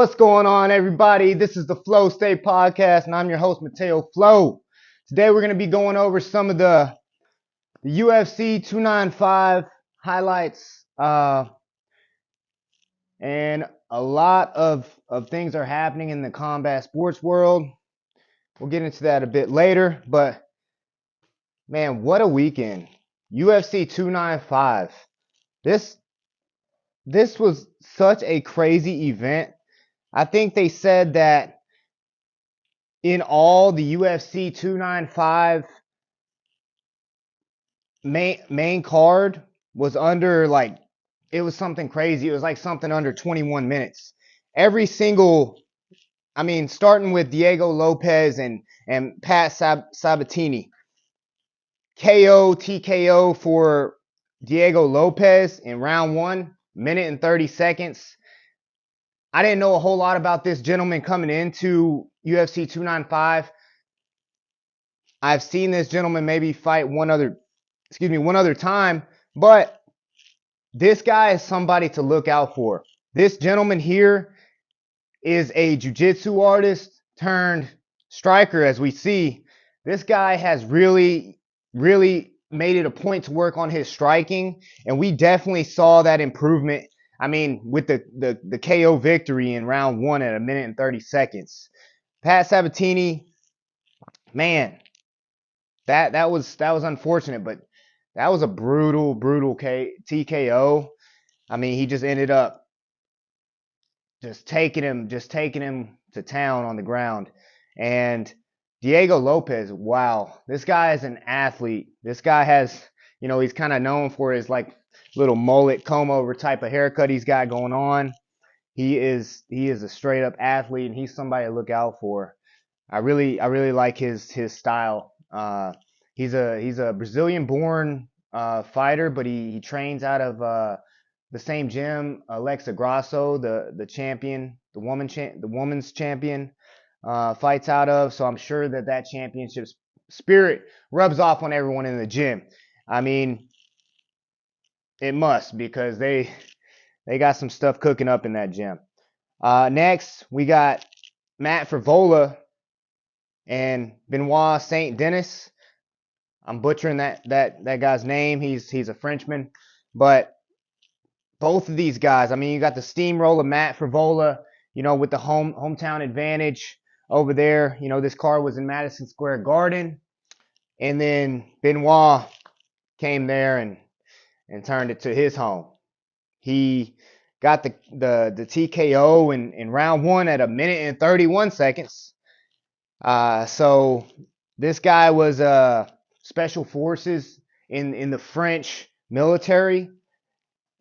What's going on, everybody? This is the Flow State Podcast, and I'm your host, Mateo Flow. Today, we're going to be going over some of the UFC 295 highlights, and a lot of things are happening in the combat sports world. We'll get into that a bit later, but man, what a weekend. UFC 295. This was such a crazy event. I think they said that in all, the UFC 295 main card was under, like, it was something crazy. It was like something under 21 minutes. Every single, starting with Diego Lopez and Pat Sabatini. KO, TKO for Diego Lopez in round 1, minute and 30 seconds. I didn't know a whole lot about this gentleman coming into UFC 295. I've seen this gentleman maybe fight one other time, but this guy is somebody to look out for. This gentleman here is a jiu-jitsu artist turned striker, as we see. This guy has really made it a point to work on his striking, and we definitely saw that improvement. With the KO victory in round 1 at a minute and 30 seconds. Pat Sabatini, man, that was unfortunate, but that was a brutal TKO. He just ended up just taking him to town on the ground. And Diego Lopez, wow, this guy is an athlete. This guy has, he's kind of known for his like little mullet comb over type of haircut he's got going on. He is a straight up athlete, and he's somebody to look out for. I really like his style. He's a Brazilian born fighter, but he trains out of the same gym Alexa Grasso, the champion, the woman's champion, fights out of. So I'm sure that championship spirit rubs off on everyone in the gym. It must, because they got some stuff cooking up in that gym. Next, we got Matt Frivola and Benoit Saint Denis. I'm butchering that guy's name. He's a Frenchman, but both of these guys. You got the steamroller Matt Frivola, with the hometown advantage over there. This card was in Madison Square Garden, and then Benoit came there and turned it to his home. He got the TKO in round 1 at a minute and 31 seconds. So this guy was special forces in the French military,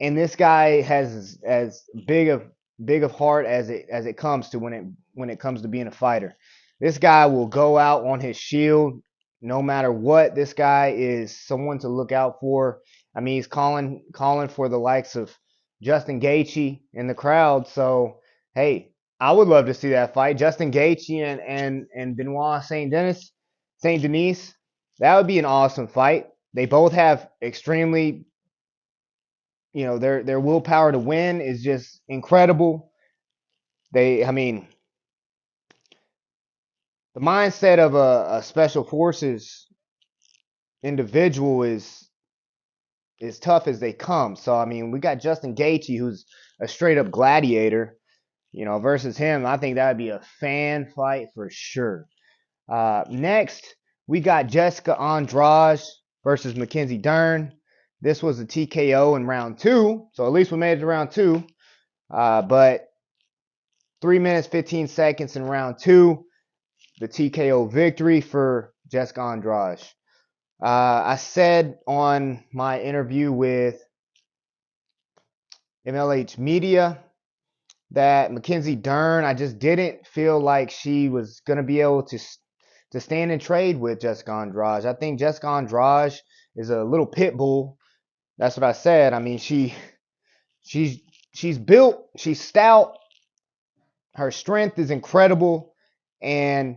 and this guy has as big of heart as it comes to when it comes to being a fighter. This guy will go out on his shield no matter what. This guy is someone to look out for. He's calling for the likes of Justin Gaethje in the crowd. So, hey, I would love to see that fight. Justin Gaethje and Benoit Saint Denis. That would be an awesome fight. They both have extremely, their willpower to win is just incredible. The mindset of a special forces individual is tough as they come. So, we got Justin Gaethje, who's a straight up gladiator, versus him. I think that would be a fan fight for sure. Next, we got Jessica Andrade versus Mackenzie Dern. This was a TKO in round 2, so at least we made it to round 2. But 3 minutes, 15 seconds in round 2, the TKO victory for Jessica Andrade. I said on my interview with MLH Media that Mackenzie Dern, I just didn't feel like she was going to be able to stand and trade with Jessica Andrade. I think Jessica Andrade is a little pit bull. That's what I said. She's built, she's stout, her strength is incredible, and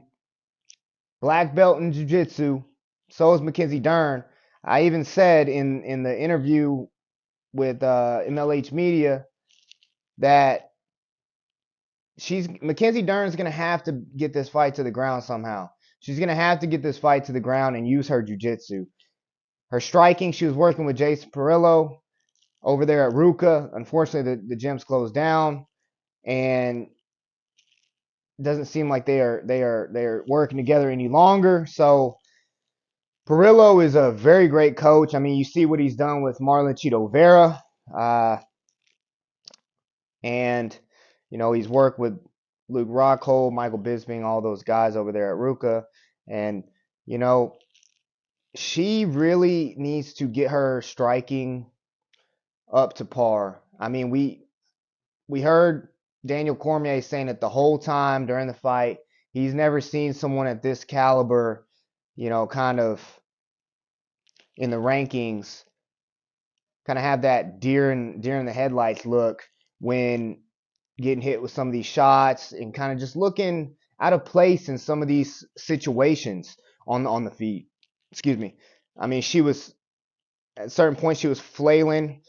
black belt in jiu-jitsu. So is Mackenzie Dern. I even said in the interview with MLH Media that Mackenzie Dern's gonna have to get this fight to the ground somehow. She's gonna have to get this fight to the ground and use her jiu-jitsu. Her striking, she was working with Jason Perillo over there at Ruka. Unfortunately, the gym's closed down, and it doesn't seem like they're working together any longer. So Perillo is a very great coach. I mean, you see what he's done with Marlon Chito Vera, and he's worked with Luke Rockhold, Michael Bisping, all those guys over there at Ruka, and you know she really needs to get her striking up to par. I mean, we heard Daniel Cormier saying it the whole time during the fight. He's never seen someone at this caliber, kind of in the rankings, kind of have that deer in the headlights look when getting hit with some of these shots and kind of just looking out of place in some of these situations on the feet. Excuse me. I mean, she was at certain points she was flailing.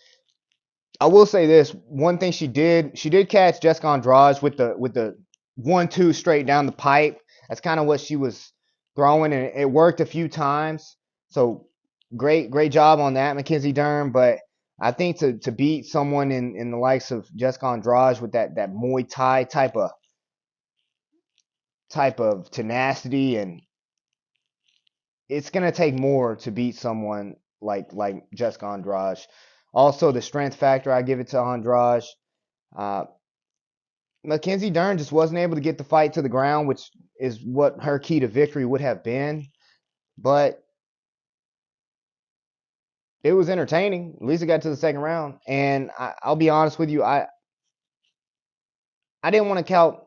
I will say this: one thing she did catch Jessica Andrade with the 1-2 straight down the pipe. That's kind of what she was throwing, and it worked a few times. So great job on that, Mackenzie Dern. But I think to beat someone in the likes of Jessica Andrade with that Muay Thai type of tenacity, and it's gonna take more to beat someone like Jessica Andrade. Also, the strength factor, I give it to Andrade. Mackenzie Dern just wasn't able to get the fight to the ground, which is what her key to victory would have been. But it was entertaining. At least it got to the second round. And I'll be honest with you, I didn't want to count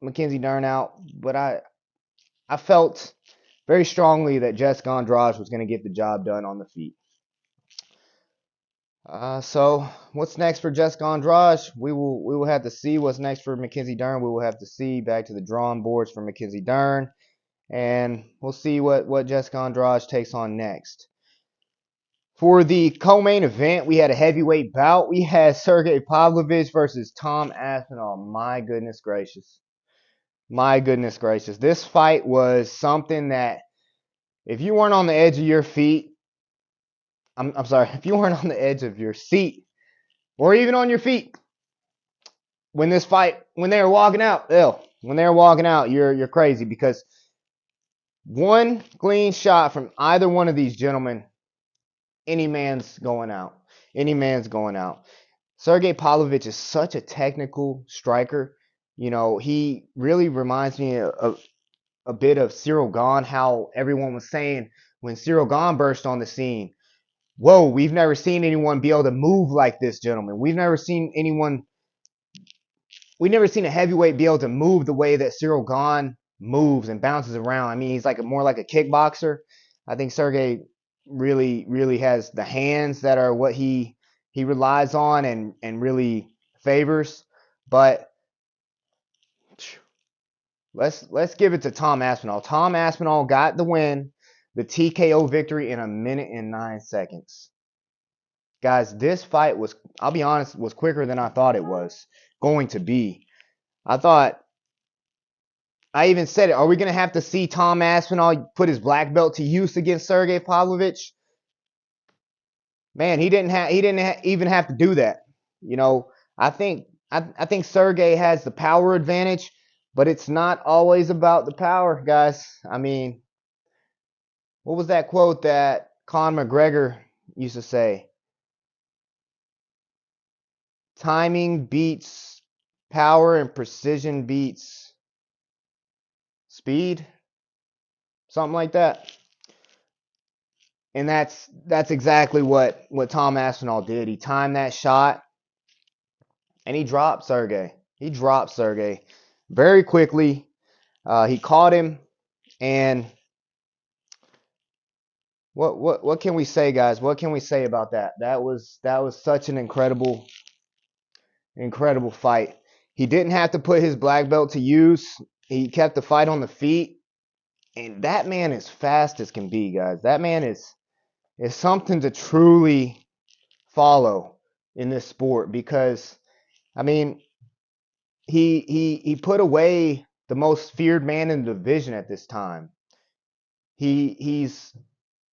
Mackenzie Dern out, but I felt very strongly that Jessica Andrade was going to get the job done on the feet. So what's next for Jessica Andrade? We will have to see what's next for Mackenzie Dern. We will have to see back to the drawing boards for Mackenzie Dern, and we'll see what Jessica Andrade takes on next. For the co-main event, we had a heavyweight bout. We had Sergey Pavlovich versus Tom Aspinall. My goodness gracious. My goodness gracious. This fight was something that if you weren't on the edge of your feet, I'm sorry, if you weren't on the edge of your seat or even on your feet when they were walking out, you're crazy, because one clean shot from either one of these gentlemen, any man's going out. Any man's going out. Sergey Pavlovich is such a technical striker. He really reminds me of a bit of Cyril Gahn, how everyone was saying when Cyril Gahn burst on the scene, whoa, we've never seen anyone be able to move like this gentleman. We've never seen a heavyweight be able to move the way that Cyril Gahn moves and bounces around. I mean, he's more like a kickboxer. I think Sergey really has the hands that are what he relies on and really favors. But let's give it to Tom Aspinall. Tom Aspinall got the win, the TKO victory in 1 minute and 9 seconds. Guys, this fight I'll be honest, was quicker than I thought it was going to be. I even said it. Are we going to have to see Tom Aspinall put his black belt to use against Sergey Pavlovich? Man, he didn't even have to do that. I think Sergey has the power advantage, but it's not always about the power, guys. I mean, what was that quote that Conor McGregor used to say? Timing beats power and precision beats speed. Something like that. And that's exactly what Tom Aspinall did. He timed that shot and he dropped Sergey. Very quickly. He caught him, and what can we say, guys? What can we say about that? That was such an incredible fight. He didn't have to put his black belt to use. He kept the fight on the feet, and that man is fast as can be, guys. That man is something to truly follow in this sport, because I mean, he put away the most feared man in the division at this time. He's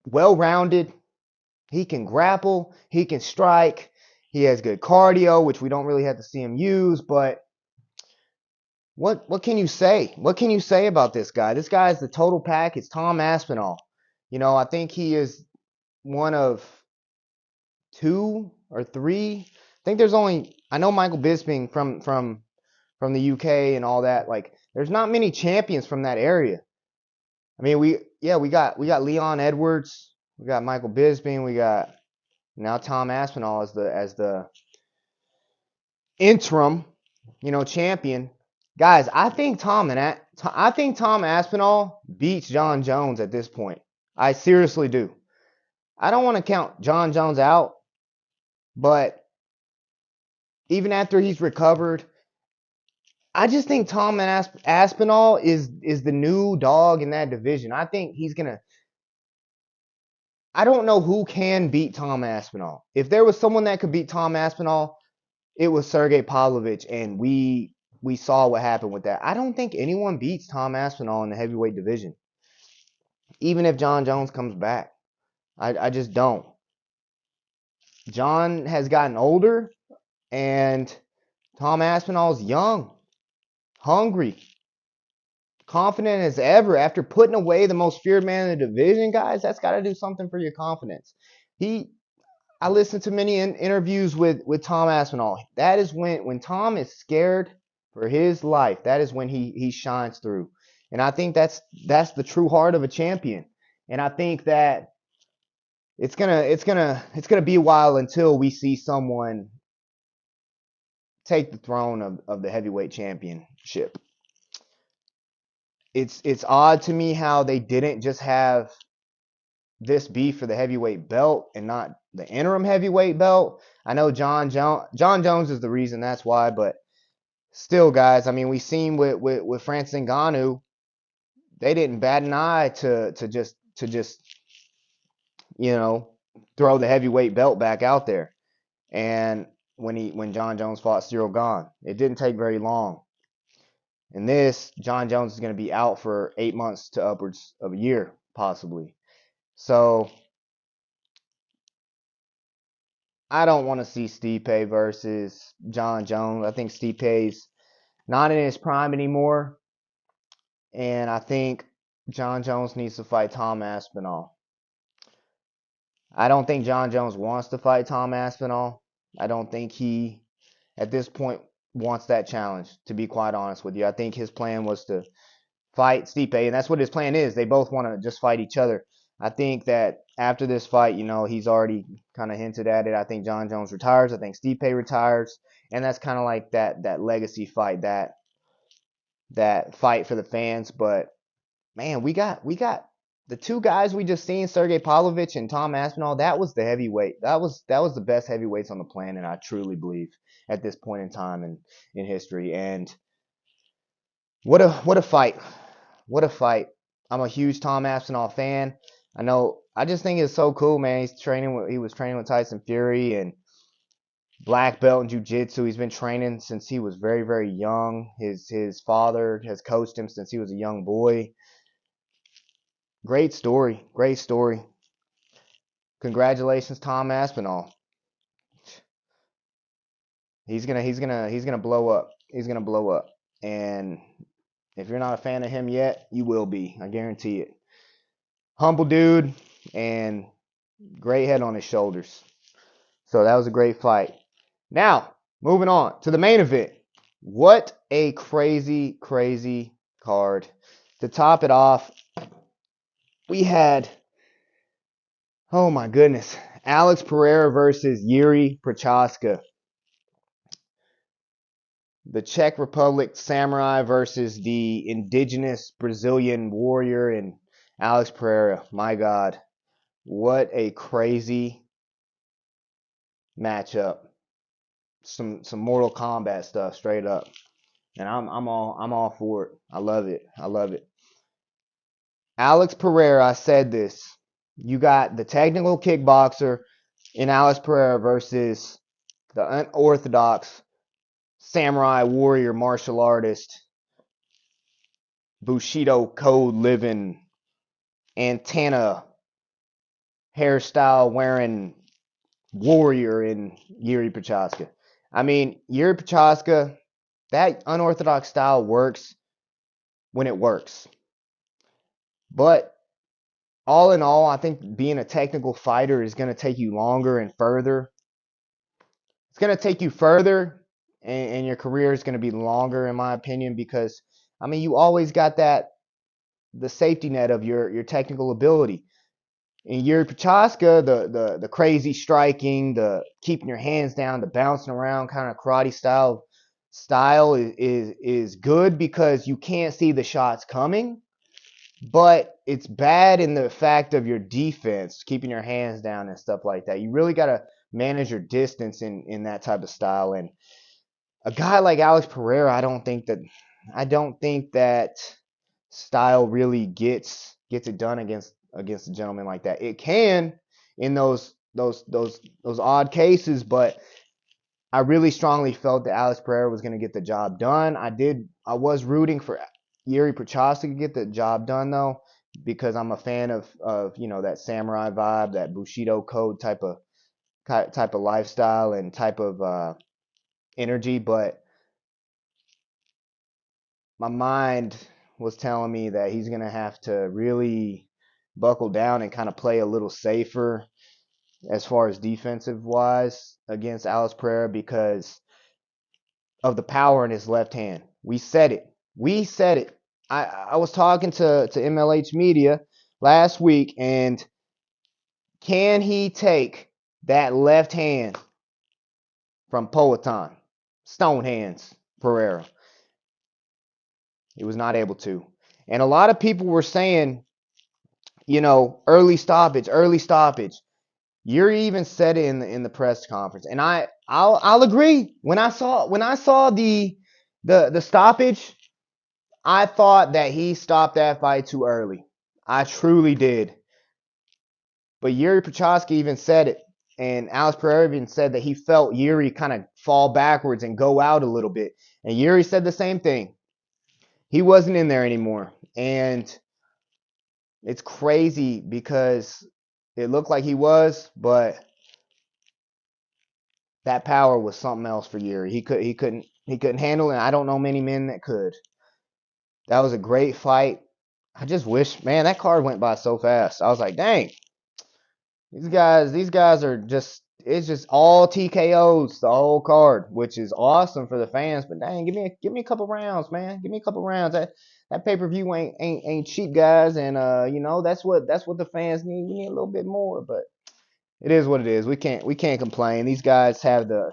well-rounded. He can grapple. He can strike. He has good cardio, which we don't really have to see him use. But what can you say? What can you say about this guy? This guy is the total package. Tom Aspinall. I think he is one of two or three. I know Michael Bisping from the UK and all that. Like, there's not many champions from that area. I mean, we got Leon Edwards, we got Michael Bisping, we got now Tom Aspinall as the interim, champion. Guys, I think Tom Aspinall beats John Jones at this point. I seriously do. I don't want to count John Jones out, but even after he's recovered, I just think Tom Aspinall is the new dog in that division. I think he's gonna. I don't know who can beat Tom Aspinall. If there was someone that could beat Tom Aspinall, it was Sergey Pavlovich, and we saw what happened with that. I don't think anyone beats Tom Aspinall in the heavyweight division, even if John Jones comes back. I just don't. John has gotten older, and Tom Aspinall's young, hungry, confident as ever after putting away the most feared man in the division. Guys, that's got to do something for your confidence. I listened to many interviews with Tom Aspinall. That is when Tom is scared for his life, that is when he shines through. And I think that's the true heart of a champion. And I think that it's gonna be a while until we see someone take the throne of the heavyweight championship. It's odd to me how they didn't just have this be for the heavyweight belt and not the interim heavyweight belt. I know John Jones is the reason, that's why, but still, guys, I mean, we seen with Francis Ngannou, they didn't bat an eye to just throw the heavyweight belt back out there. And when John Jones fought Cyril Gane, it didn't take very long. And this, John Jones is going to be out for 8 months to upwards of a year, possibly. So I don't want to see Stipe versus John Jones. I think Stipe's not in his prime anymore. And I think John Jones needs to fight Tom Aspinall. I don't think John Jones wants to fight Tom Aspinall. I don't think he, at this point, wants that challenge, to be quite honest with you. I think his plan was to fight Stipe, and that's what his plan is. They both want to just fight each other. I think that after this fight, he's already kind of hinted at it. I think John Jones retires. I think Stipe retires. And that's kind of like that legacy fight, that fight for the fans. But, man, we got the two guys we just seen, Sergey Pavlovich and Tom Aspinall. That was the heavyweight. That was the best heavyweights on the planet, I truly believe, at this point in time in history. And what a fight. What a fight. I'm a huge Tom Aspinall fan. I just think it's so cool, man. He was training with Tyson Fury and black belt in jiu-jitsu. He's been training since he was very, very young. His father has coached him since he was a young boy. Great story. Great story. Congratulations, Tom Aspinall. He's gonna blow up. He's gonna blow up. And if you're not a fan of him yet, you will be. I guarantee it. Humble dude and great head on his shoulders. So that was a great fight. Now, moving on to the main event. What a crazy, crazy card. To top it off, we had, oh my goodness, Alex Pereira versus Yuri Prochazka. The Czech Republic samurai versus the indigenous Brazilian warrior and Alex Pereira. My God, what a crazy matchup. Some Mortal Kombat stuff, straight up. And I'm all for it. I love it. I love it. Alex Pereira, I said this. You got the technical kickboxer in Alex Pereira versus the unorthodox samurai warrior martial artist, Bushido code living, antenna hairstyle wearing warrior in Yuri Prochazka. I mean, Yuri Prochazka, that unorthodox style works when it works. But all in all, I think being a technical fighter is going to take you longer and further. It's going to take you further, and your career is going to be longer, in my opinion, because, I mean, you always got the safety net of your technical ability. In Yuri Prochazka, the crazy striking, the keeping your hands down, the bouncing around kind of karate style is good because you can't see the shots coming. But it's bad in the fact of your defense, keeping your hands down and stuff like that. You really got to manage your distance in that type of style. And a guy like Alex Pereira, I don't think that style really gets it done against a gentleman like that. It can in those odd cases, but I really strongly felt that Alex Pereira was going to get the job done. I was rooting for Yuri Prochazka to get the job done though, because I'm a fan of that samurai vibe, that Bushido code type of lifestyle and type of energy. But my mind was telling me that he's going to have to really buckle down and kind of play a little safer as far as defensive wise against Alex Pereira because of the power in his left hand. We said it. I was talking to MLH Media last week, and can he take that left hand from Poatan? Stone hands Pereira. He was not able to. And a lot of people were saying, early stoppage. Yuri even said it in the press conference, and I'll agree. When I saw the stoppage, I thought that he stopped that fight too early. I truly did. But Yuri Prochazka even said it, and Alex Pereira even said that he felt Yuri kind of fall backwards and go out a little bit, and Yuri said the same thing. He wasn't in there anymore, and it's crazy because it looked like he was, but that power was something else for Yuri. He couldn't handle it. I don't know many men that could. That was a great fight. I just wish, man, that card went by so fast. I was like, dang, these guys are just, it's just all TKOs the whole card, which is awesome for the fans. But dang, give me a couple rounds, man. Give me a couple rounds. That pay-per-view ain't cheap, guys, and that's what the fans need. We need a little bit more, but it is what it is. We can't complain. These guys have the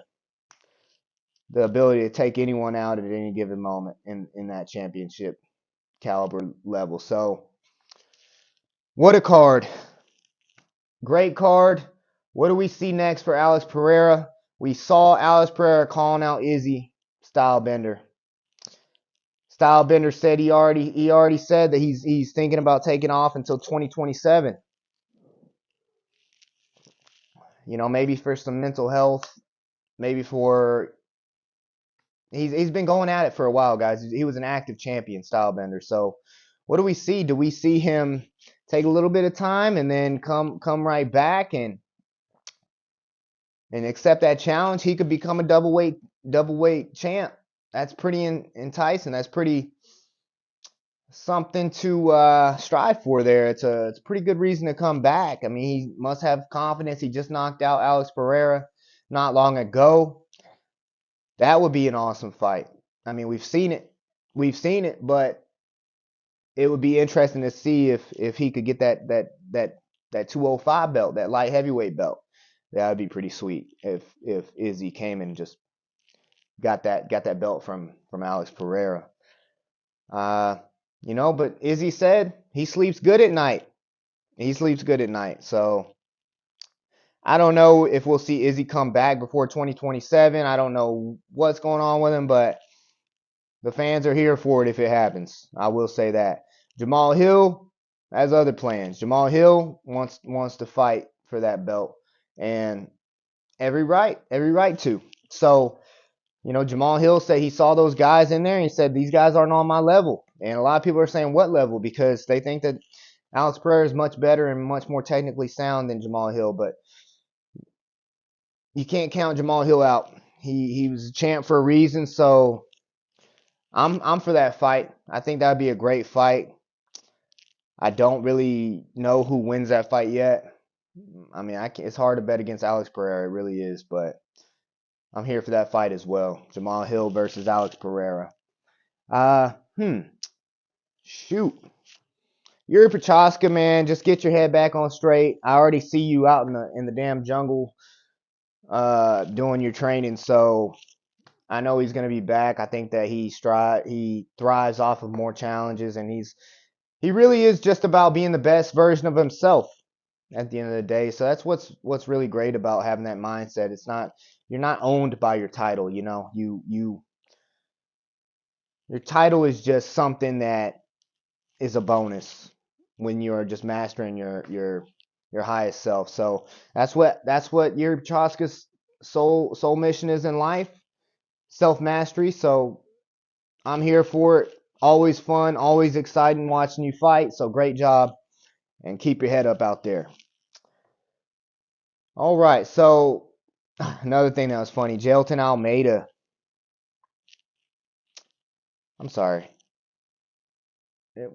ability to take anyone out at any given moment in that championship caliber level. So, what a card. Great card. What do we see next for Alex Pereira? We saw Alex Pereira calling out Izzy Stylebender. Stylebender said he already said that he's thinking about taking off until 2027. Maybe for some mental health, maybe for he's been going at it for a while, guys. He was an active champion, Stylebender. So, what do we see? Do we see him take a little bit of time and then come right back and accept that challenge? He could become a double weight champ. That's pretty enticing. That's pretty something to strive for there. It's a pretty good reason to come back. I mean, he must have confidence. He just knocked out Alex Pereira not long ago. That would be an awesome fight. I mean, we've seen it, but it would be interesting to see if he could get that 205 belt, that light heavyweight belt. That would be pretty sweet if Izzy came and just got that belt from Alex Pereira. But Izzy said he sleeps good at night. So I don't know if we'll see Izzy come back before 2027. I don't know what's going on with him, but the fans are here for it if it happens. I will say that. Jamal Hill has other plans. Jamal Hill wants to fight for that belt, and every right to. So Jamal Hill said he saw those guys in there and he said, these guys aren't on my level. And a lot of people are saying, what level? Because they think that Alex Pereira is much better and much more technically sound than Jamal Hill. But you can't count Jamal Hill out. He was a champ for a reason. So I'm for that fight. I think that would be a great fight. I don't really know who wins that fight yet. I mean, it's hard to bet against Alex Pereira. It really is. But I'm here for that fight as well. Jamal Hill versus Alex Pereira. Uh, hmm. Shoot. Yuri Prochazka, man, just get your head back on straight. I already see you out in the damn jungle doing your training, so I know he's gonna be back. I think that he thrives off of more challenges, and he really is just about being the best version of himself at the end of the day. So that's what's really great about having that mindset. You're not owned by your title, your title is just something that is a bonus when you're just mastering your highest self. So that's what your Chaska's soul mission is in life, self mastery. So I'm here for it. Always fun, always exciting watching you fight. So great job and keep your head up out there. All right. So another thing that was funny, Jailton Almeida. I'm sorry. It,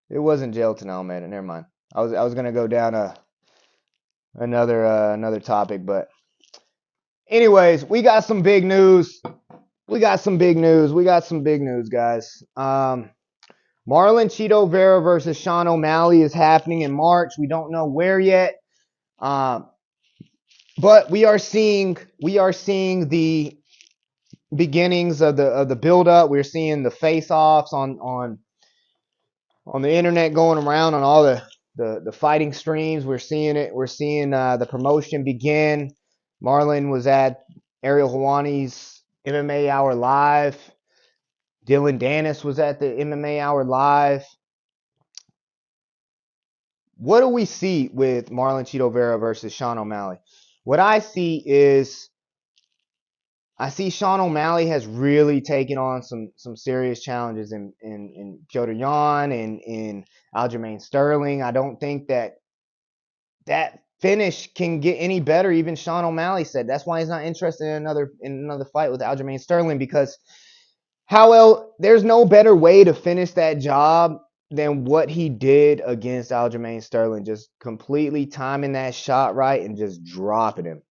it wasn't Jailton Almeida. Never mind. I was gonna go down another topic, but anyways, we got some big news. We got some big news, guys. Marlon Chito Vera versus Sean O'Malley is happening in March. We don't know where yet. But we are seeing the beginnings of the build up. We're seeing the face offs on the internet going around on all the fighting streams. We're seeing it. We're seeing the promotion begin. Marlon was at Ariel Helwani's MMA Hour Live. Dillon Danis was at the MMA Hour Live. What do we see with Marlon Chito Vera versus Sean O'Malley? What I see is Sean O'Malley has really taken on some serious challenges in Petr Yan and in Aljamain Sterling. I don't think that finish can get any better. Even Sean O'Malley said that's why he's not interested in another fight with Aljamain Sterling, because there's no better way to finish that job than what he did against Aljamain Sterling. Just completely timing that shot right and just dropping him,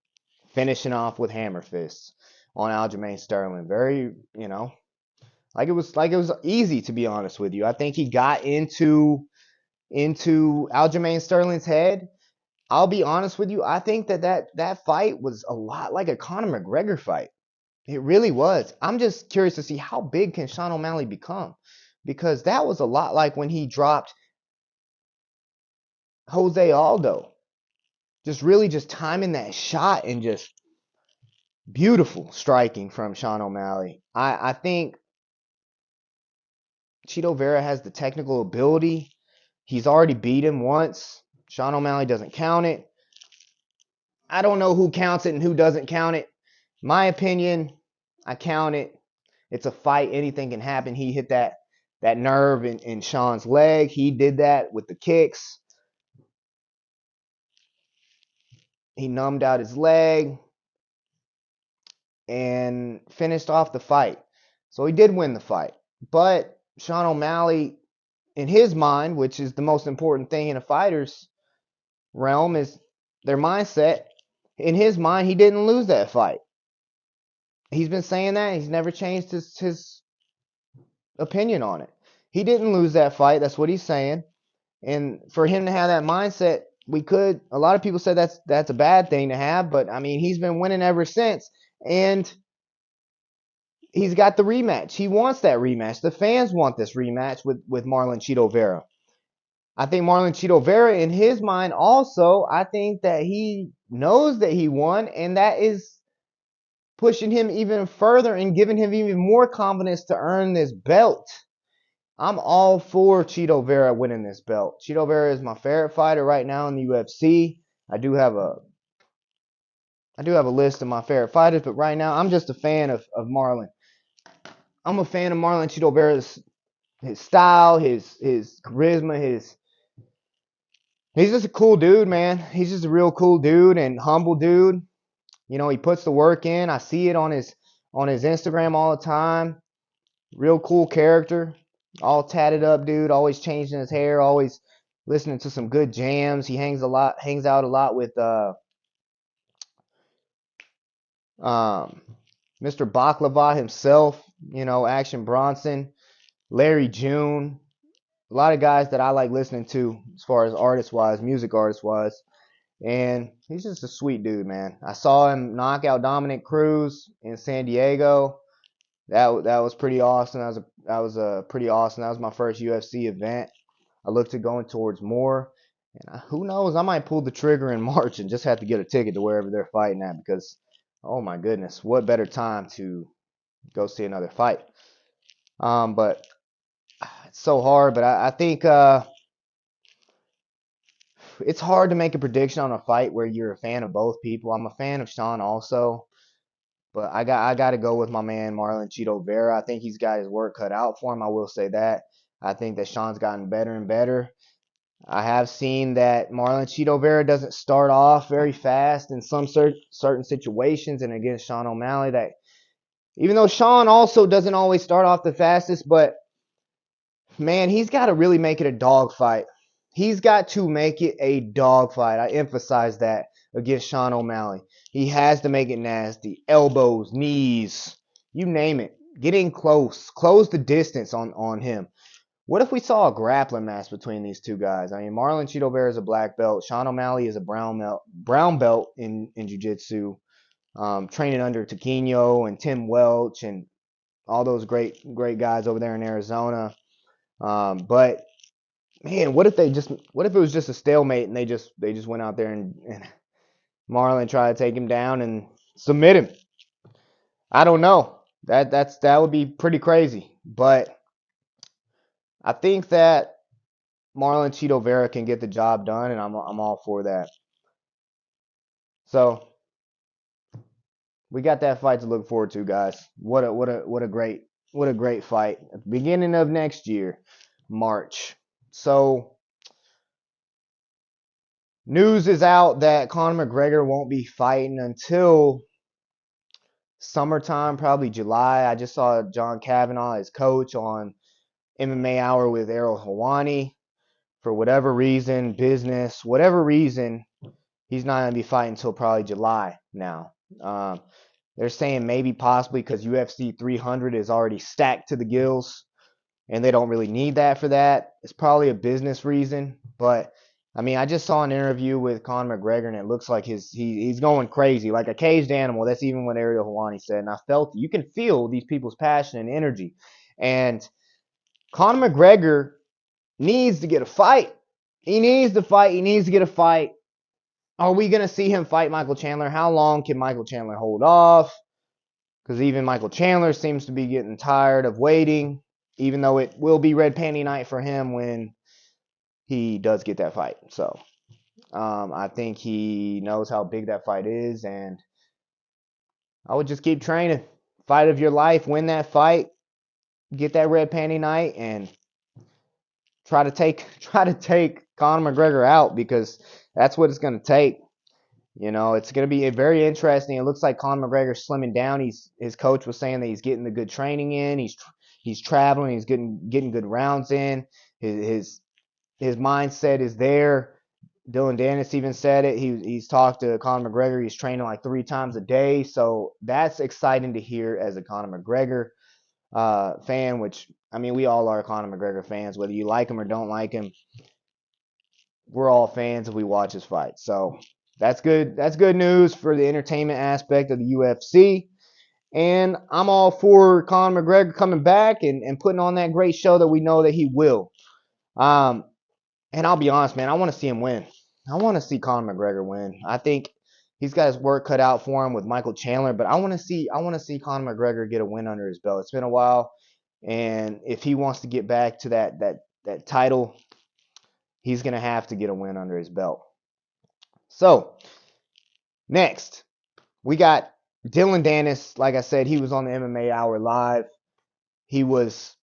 finishing off with hammer fists on Aljamain Sterling. Very, like it was easy, to be honest with you. I think he got into Aljamain Sterling's head. I'll be honest with you. I think that fight was a lot like a Conor McGregor fight. It really was. I'm just curious to see how big can Sean O'Malley become, because that was a lot like when he dropped Jose Aldo. Just timing that shot and just beautiful striking from Sean O'Malley. I think Chito Vera has the technical ability. He's already beat him once. Sean O'Malley doesn't count it. I don't know who counts it and who doesn't count it. My opinion, I count it. It's a fight. Anything can happen. He hit that nerve in Sean's leg. He did that with the kicks. He numbed out his leg and finished off the fight. So he did win the fight. But Sean O'Malley, in his mind, which is the most important thing in a fighter's realm, is their mindset. In his mind, he didn't lose that fight. He's been saying that. He's never changed his opinion on it. He didn't lose that fight. That's what he's saying. And for him to have that mindset, a lot of people said that's a bad thing to have, but I mean, he's been winning ever since. And he's got the rematch. He wants that rematch. The fans want this rematch with Marlon Chito Vera. I think Marlon Chito Vera, in his mind also, I think that he knows that he won, and that is pushing him even further and giving him even more confidence to earn this belt. I'm all for Chito Vera winning this belt. Chito Vera is my favorite fighter right now in the UFC. I do have a I do have a list of my favorite fighters, but right now I'm just a fan of Marlon. I'm a fan of Marlon Chito Vera's his style, his charisma, he's just a cool dude, man. He's just a real cool dude and humble dude. You know, he puts the work in. I see it on his Instagram all the time. Real cool character. All tatted up dude, always changing his hair, always listening to some good jams. He hangs out a lot with Mr. Baklava himself, you know, Action Bronson, Larry June. A lot of guys that I like listening to as far as artist wise, music artist wise. And he's just a sweet dude, man. I saw him knock out Dominic Cruz in San Diego. That was pretty awesome. That was pretty awesome. That was my first UFC event. I looked at going towards more. And who knows? I might pull the trigger in March and just have to get a ticket to wherever they're fighting at because, oh my goodness, what better time to go see another fight? But it's so hard. But I think it's hard to make a prediction on a fight where you're a fan of both people. I'm a fan of Sean also, but I got to go with my man Marlon Chito Vera. I think he's got his work cut out for him. I will say that. I think that Sean's gotten better and better. I have seen that Marlon Chito Vera doesn't start off very fast in some certain situations, and against Sean O'Malley, that even though Sean also doesn't always start off the fastest, but man, he's got to really make it a dogfight. He's got to make it a dogfight. I emphasize that against Sean O'Malley. He has to make it nasty. Elbows, knees, you name it. Get in close. Close the distance on him. What if we saw a grappling match between these two guys? I mean, Marlon Chito Vera is a black belt. Sean O'Malley is a brown belt in jiu-jitsu, training under Taquino and Tim Welch and all those great guys over there in Arizona. But man, what if it was just a stalemate and they just went out there and Marlon tried to take him down and submit him? I don't know. That would be pretty crazy. But I think that Marlon Chito Vera can get the job done, and I'm all for that. So we got that fight to look forward to, guys. What a great fight at the beginning of next year, March. So news is out that Conor McGregor won't be fighting until summertime, probably July. I just saw John Kavanagh, his coach, on MMA Hour with Errol Hawani. For whatever reason, business, whatever reason, he's not going to be fighting until probably July now. They're saying maybe possibly because UFC 300 is already stacked to the gills and they don't really need that for that. It's probably a business reason. But, I mean, I just saw an interview with Conor McGregor and it looks like he's going crazy, like a caged animal. That's even what Ariel Helwani said. And I felt you can feel these people's passion and energy. And Conor McGregor needs to get a fight. He needs to fight. He needs to get a fight. Are we going to see him fight Michael Chandler? How long can Michael Chandler hold off? Because even Michael Chandler seems to be getting tired of waiting, even though it will be red panty night for him when he does get that fight. So I think he knows how big that fight is, and I would just keep training. Fight of your life, win that fight, get that red panty night, and try to take Conor McGregor out because that's what it's going to take. You know, it's going to be very interesting. It looks like Conor McGregor's slimming down. His coach was saying that he's getting the good training in. He's traveling. He's getting good rounds in. His mindset is there. Dillon Danis even said it. He's talked to Conor McGregor. He's training like 3 times a day. So that's exciting to hear as a Conor McGregor fan, which, I mean, we all are Conor McGregor fans, whether you like him or don't like him. We're all fans if we watch his fight. So that's good. That's good news for the entertainment aspect of the UFC. And I'm all for Conor McGregor coming back and putting on that great show that we know that he will. And I'll be honest, man, I want to see him win. I want to see Conor McGregor win. I think he's got his work cut out for him with Michael Chandler, but I want to see Conor McGregor get a win under his belt. It's been a while, and if he wants to get back to that title, he's going to have to get a win under his belt. So, next, We got Dillon Danis. Like I said, he was on the MMA Hour Live. He was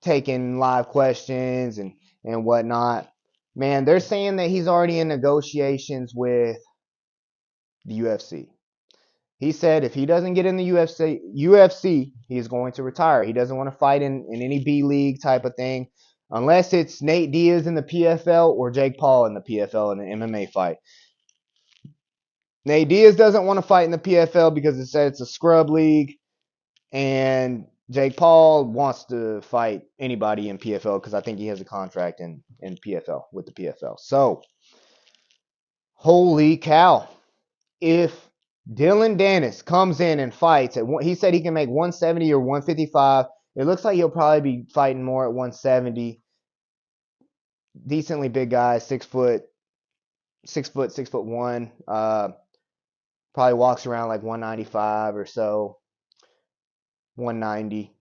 taking live questions and whatnot. Man, they're saying that he's already in negotiations with the UFC. He said if he doesn't get in the UFC, he's going to retire. He doesn't want to fight in any B League type of thing, unless it's Nate Diaz in the PFL or Jake Paul in the PFL in an MMA fight. Nate Diaz doesn't want to fight in the PFL because it said it's a scrub league, and Jake Paul wants to fight anybody in PFL because I think he has a contract in PFL with the PFL. So, holy cow. If Dillon Danis comes in and fights he said he can make 170 or 155. It looks like he'll probably be fighting more at 170. Decently big guy, 6'1". Probably walks around like 195 or so, 190.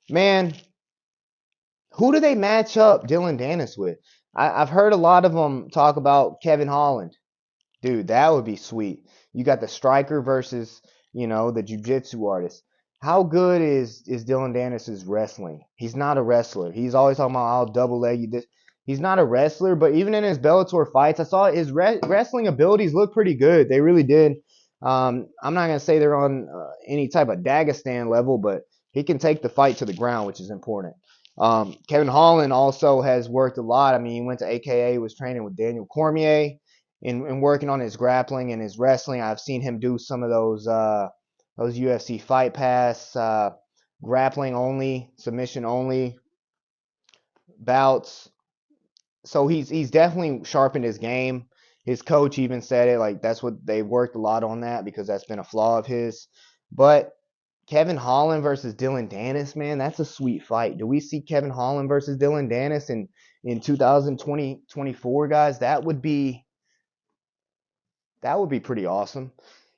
Man, who do they match up Dillon Danis with? I've heard a lot of them talk about Kevin Holland. Dude, that would be sweet. You got the striker versus, the jiu-jitsu artist. How good is Dillon Danis' wrestling? He's not a wrestler. He's always talking about, I'll double leg you this. He's not a wrestler, but even in his Bellator fights, I saw his wrestling abilities look pretty good. They really did. I'm not going to say they're on any type of Dagestan level, but he can take the fight to the ground, which is important. Kevin Holland also has worked a lot. I mean, he went to AKA, was training with Daniel Cormier and working on his grappling and his wrestling. I've seen him do some of those UFC Fight Pass grappling only, submission only bouts. So he's definitely sharpened his game. His coach even said it, like that's what they worked a lot on that because that's been a flaw of his. But Kevin Holland versus Dillon Danis, man, that's a sweet fight. Do we see Kevin Holland versus Dillon Danis in 2024, guys? That would be pretty awesome.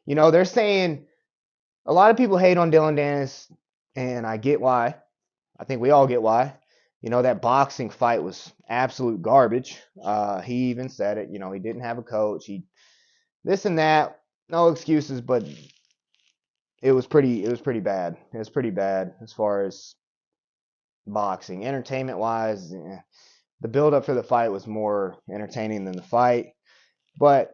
They're saying a lot of people hate on Dillon Danis, and I get why. I think we all get why. That boxing fight was absolute garbage. He even said it. He didn't have a coach. He this and that. No excuses, but it was pretty bad. It was pretty bad as far as boxing. Entertainment wise, the build up for the fight was more entertaining than the fight. But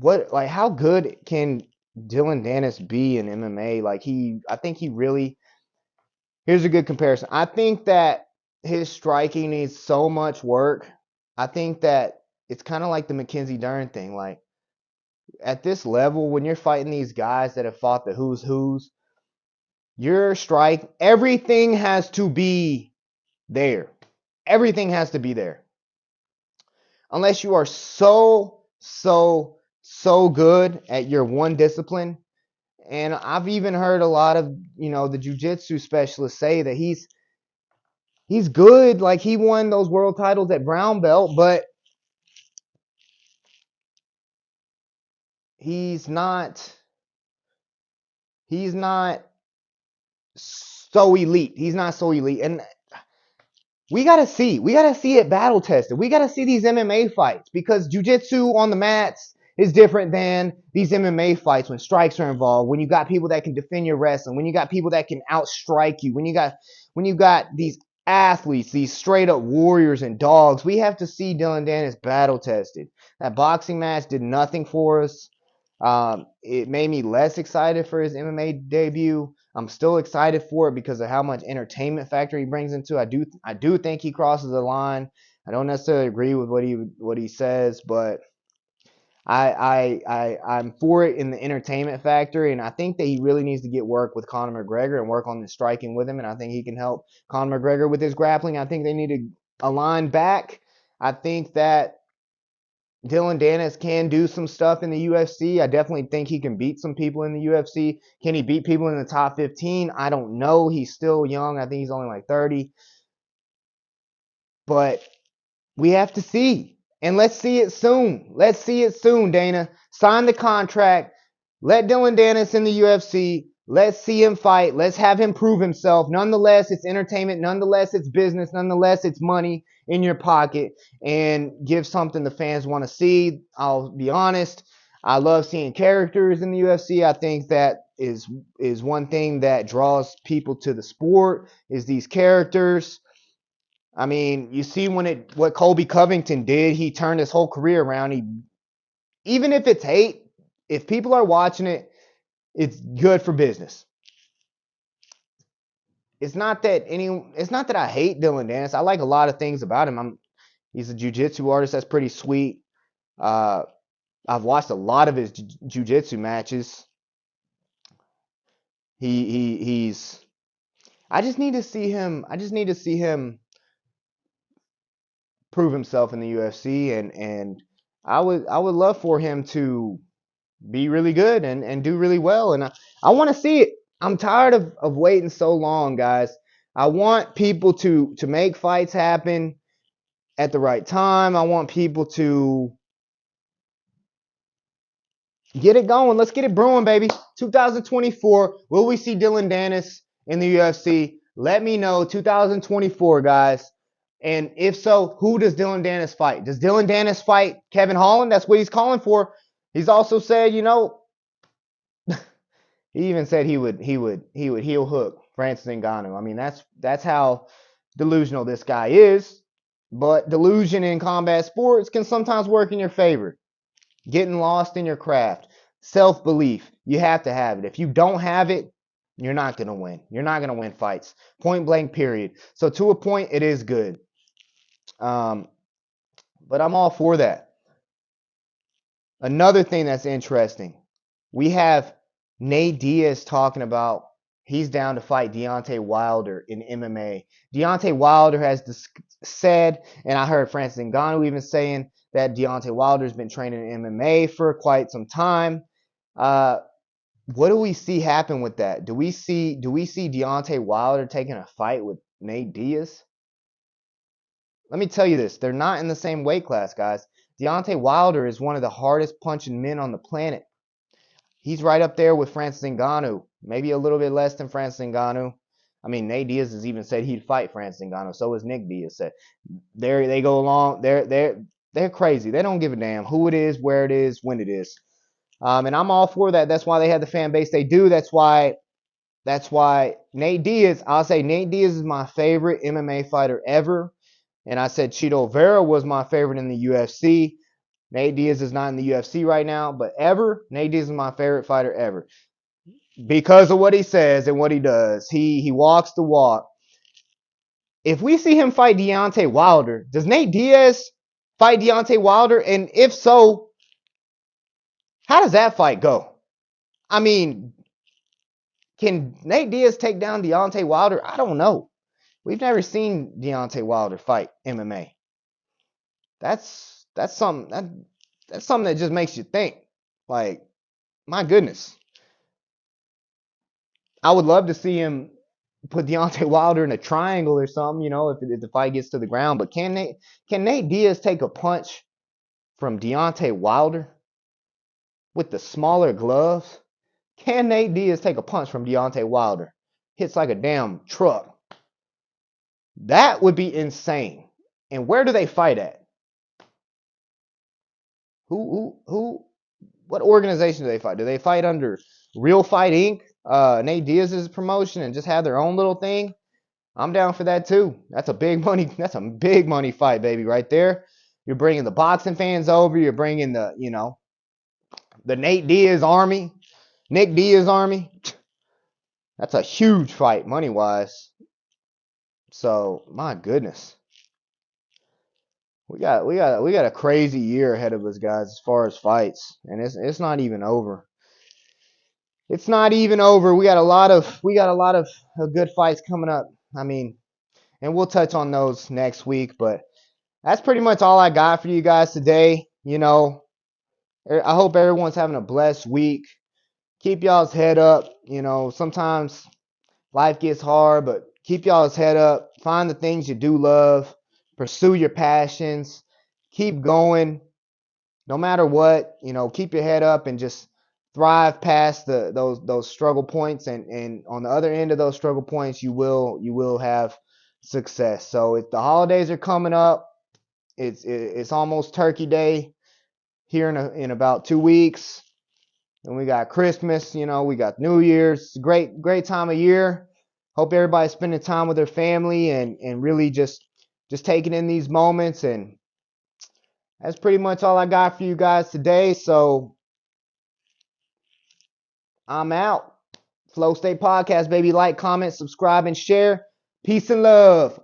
how good can Dillon Danis be in MMA? I think he really. Here's a good comparison. I think that his striking needs so much work. I think that it's kind of like the Mackenzie Dern thing. Like at this level, when you're fighting these guys that have fought the who's, your strike, everything has to be there. Everything has to be there. Unless you are so good at your one discipline. And I've even heard a lot of, the jiu-jitsu specialists say that he's good. Like he won those world titles at brown belt, but he's not so elite. He's not so elite. And we got to see it battle tested. We got to see these MMA fights because jiu-jitsu on the mats is different than these MMA fights when strikes are involved, when you got people that can defend your wrestling, when you got people that can outstrike you, when you got these athletes, these straight up warriors and dogs. We have to see Dillon Danis battle tested. That boxing match did nothing for us. It made me less excited for his MMA debut. I'm still excited for it because of how much entertainment factor he brings into it. I do think he crosses the line. I don't necessarily agree with what he says, but I'm for it in the entertainment factor, and I think that he really needs to get work with Conor McGregor and work on the striking with him, and I think he can help Conor McGregor with his grappling. I think they need to align back. I think that Dillon Danis can do some stuff in the UFC. I definitely think he can beat some people in the UFC. Can he beat people in the top 15? I don't know. He's still young. I think he's only like 30. But we have to see. And let's see it soon. Let's see it soon, Dana. Sign the contract. Let Dillon Danis in the UFC. Let's see him fight. Let's have him prove himself. Nonetheless, it's entertainment. Nonetheless, it's business. Nonetheless, it's money in your pocket, and give something the fans want to see. I'll be honest. I love seeing characters in the UFC. I think that is one thing that draws people to the sport, is these characters. I mean, you see what Colby Covington did. He turned his whole career around. Even if it's hate, if people are watching it, it's good for business. It's not that I hate Dillon Danis. I like a lot of things about him. He's a jiu-jitsu artist that's pretty sweet. Uh, I've watched a lot of his jiu-jitsu matches. He's I just need to see him. I just need to see him prove himself in the UFC, and I would love for him to be really good and do really well. And I want to see it. I'm tired of waiting so long, guys. I want people to make fights happen at the right time. I want people to get it going. Let's get it brewing, baby. 2024. Will we see Dillon Danis in the UFC? Let me know. 2024, guys. And if so, who does Dillon Danis fight? Does Dillon Danis fight Kevin Holland? That's what he's calling for. He's also said, he even said he would heel hook Francis Ngannou. I mean, that's how delusional this guy is. But delusion in combat sports can sometimes work in your favor. Getting lost in your craft. Self-belief. You have to have it. If you don't have it, you're not going to win. You're not going to win fights. Point blank, period. So to a point, it is good. But I'm all for that. Another thing that's interesting, we have Nate Diaz talking about he's down to fight Deontay Wilder in MMA. Deontay Wilder has said, and I heard Francis Ngannou even saying that Deontay Wilder's been training in MMA for quite some time. What do we see happen with that? Do we see Deontay Wilder taking a fight with Nate Diaz? Let me tell you this. They're not in the same weight class, guys. Deontay Wilder is one of the hardest punching men on the planet. He's right up there with Francis Ngannou. Maybe a little bit less than Francis Ngannou. I mean, Nate Diaz has even said he'd fight Francis Ngannou. So has Nick Diaz said. They go along. They're crazy. They don't give a damn who it is, where it is, when it is. And I'm all for that. That's why they have the fan base they do. That's why Nate Diaz, I'll say Nate Diaz is my favorite MMA fighter ever. And I said Chito Vera was my favorite in the UFC. Nate Diaz is not in the UFC right now, but Nate Diaz is my favorite fighter ever. Because of what he says and what he does. He walks the walk. If we see him fight Deontay Wilder, does Nate Diaz fight Deontay Wilder? And if so, how does that fight go? I mean, can Nate Diaz take down Deontay Wilder? I don't know. We've never seen Deontay Wilder fight MMA. That's something that just makes you think. Like, my goodness. I would love to see him put Deontay Wilder in a triangle or something, if the fight gets to the ground. But can Nate Diaz take a punch from Deontay Wilder with the smaller gloves? Can Nate Diaz take a punch from Deontay Wilder? Hits like a damn truck. That would be insane. And where do they fight at? What organization do they fight? Do they fight under Real Fight Inc., Nate Diaz's promotion, and just have their own little thing? I'm down for that too. That's a big money fight, baby, right there. You're bringing the boxing fans over. You're bringing the Nate Diaz army, Nick Diaz army. That's a huge fight, money-wise. So, my goodness. We got a crazy year ahead of us, guys, as far as fights. And it's not even over. It's not even over. We got a lot of good fights coming up. I mean, and we'll touch on those next week, but that's pretty much all I got for you guys today. I hope everyone's having a blessed week. Keep y'all's head up. Sometimes life gets hard, but keep y'all's head up. Find the things you do love. Pursue your passions. Keep going. No matter what, keep your head up and just thrive past those struggle points, and on the other end of those struggle points, you will have success. So if the holidays are coming up, it's almost Turkey Day here in about 2 weeks. And we got Christmas, we got New Year's. It's a great time of year. Hope everybody's spending time with their family and really just taking in these moments. And that's pretty much all I got for you guys today. So I'm out. Flow State Podcast, baby. Like, comment, subscribe, and share. Peace and love.